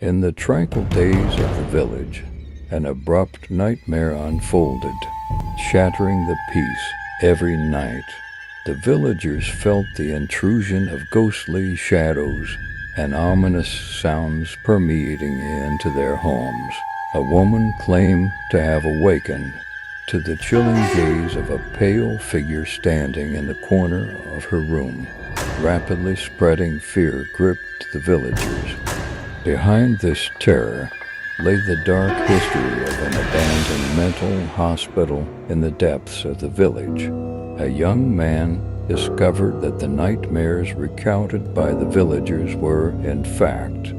In the tranquil days of the village, an abrupt nightmare unfolded, shattering the peace every night. The villagers felt the intrusion of ghostly shadows and ominous sounds permeating into their homes. A woman claimed to have awakened to the chilling gaze of a pale figure standing in the corner of her room. Rapidly spreading fear gripped the villagers. Behind this terror lay the dark history of an abandoned mental hospital in the depths of the village. A young man discovered that the nightmares recounted by the villagers were, in fact,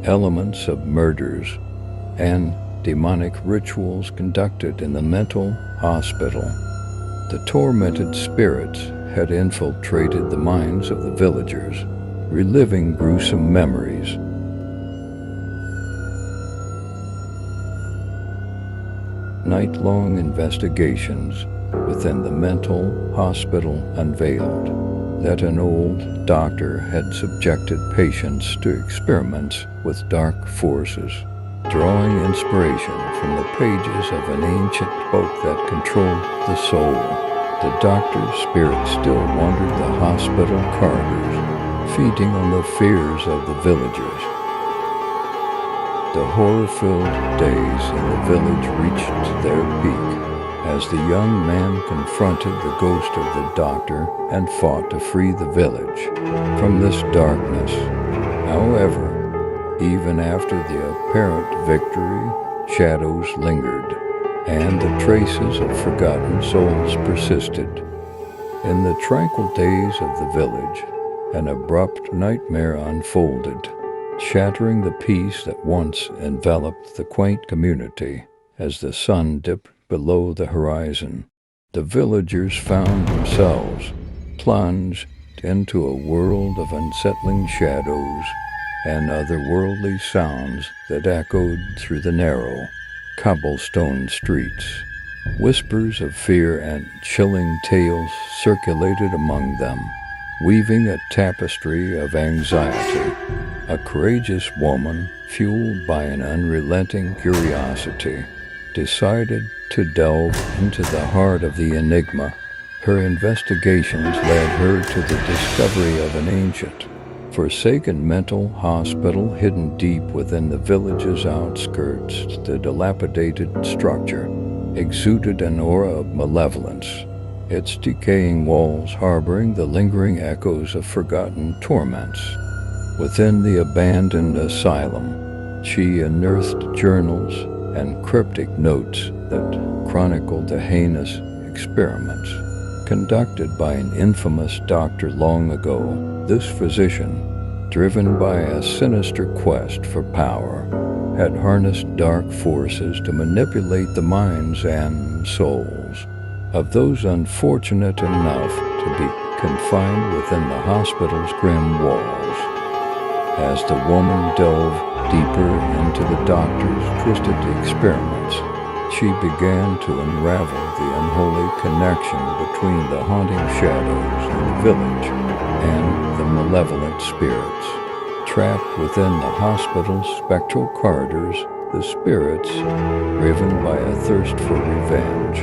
elements of murders and demonic rituals conducted in the mental hospital. The tormented spirits had infiltrated the minds of the villagers, reliving gruesome memories. Night-long investigations within the mental hospital unveiled that an old doctor had subjected patients to experiments with dark forces, drawing inspiration from the pages of an ancient book that controlled the soul. The doctor's spirit still wandered the hospital corridors, feeding on the fears of the villagers. The horror-filled days in the village reached their peak as the young man confronted the ghost of the doctor and fought to free the village from this darkness. However, even after the apparent victory, shadows lingered, and the traces of forgotten souls persisted. In the tranquil days of the village, an abrupt nightmare unfolded, shattering the peace that once enveloped the quaint community. As the sun dipped below the horizon, the villagers found themselves plunged into a world of unsettling shadows and otherworldly sounds that echoed through the narrow, cobblestone streets. Whispers of fear and chilling tales circulated among them, weaving a tapestry of anxiety. A courageous woman, fueled by an unrelenting curiosity, decided to delve into the heart of the enigma. Her investigations led her to the discovery of an ancient, forsaken mental hospital hidden deep within the village's outskirts. The dilapidated structure exuded an aura of malevolence, its decaying walls harboring the lingering echoes of forgotten torments. Within the abandoned asylum, she unearthed journals and cryptic notes that chronicled the heinous experiments conducted by an infamous doctor long ago. This physician, driven by a sinister quest for power, had harnessed dark forces to manipulate the minds and souls of those unfortunate enough to be confined within the hospital's grim walls. As the woman delved deeper into the doctor's twisted experiments, she began to unravel the unholy connection between the haunting shadows in the village and the malevolent spirits. Trapped within the hospital's spectral corridors, the spirits, driven by a thirst for revenge,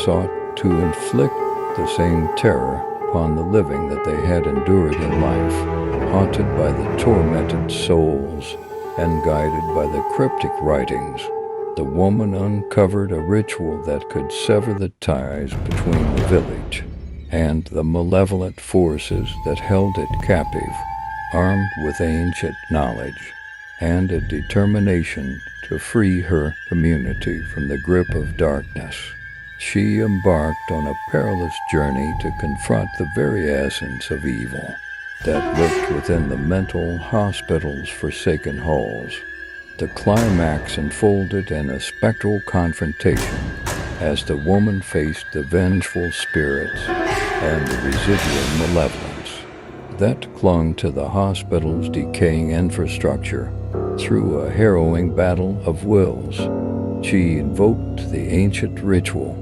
sought to inflict the same terror upon the living that they had endured in life. Haunted by the tormented souls and guided by the cryptic writings, the woman uncovered a ritual that could sever the ties between the village and the malevolent forces that held it captive. Armed with ancient knowledge and a determination to free her community from the grip of darkness, she embarked on a perilous journey to confront the very essence of evil that lurked within the mental hospital's forsaken halls. The climax unfolded in a spectral confrontation as the woman faced the vengeful spirits and the residual malevolence that clung to the hospital's decaying infrastructure. Through a harrowing battle of wills, she invoked the ancient ritual,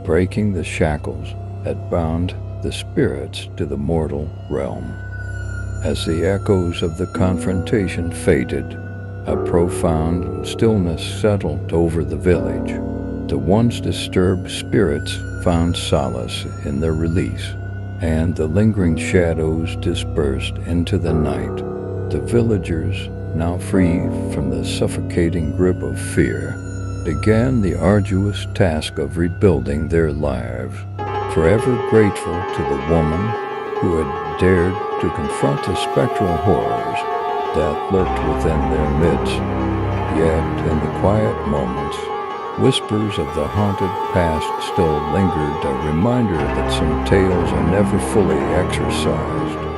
breaking the shackles that bound the spirits to the mortal realm. As the echoes of the confrontation faded, A profound stillness settled over the village. The once disturbed spirits found solace in their release, and the lingering shadows dispersed into the night. The villagers, now free from the suffocating grip of fear, began the arduous task of rebuilding their lives, forever grateful to the woman who had dared to confront the spectral horrors that lurked within their midst. Yet, in the quiet moments, whispers of the haunted past still lingered, a reminder that some tales are never fully exorcised.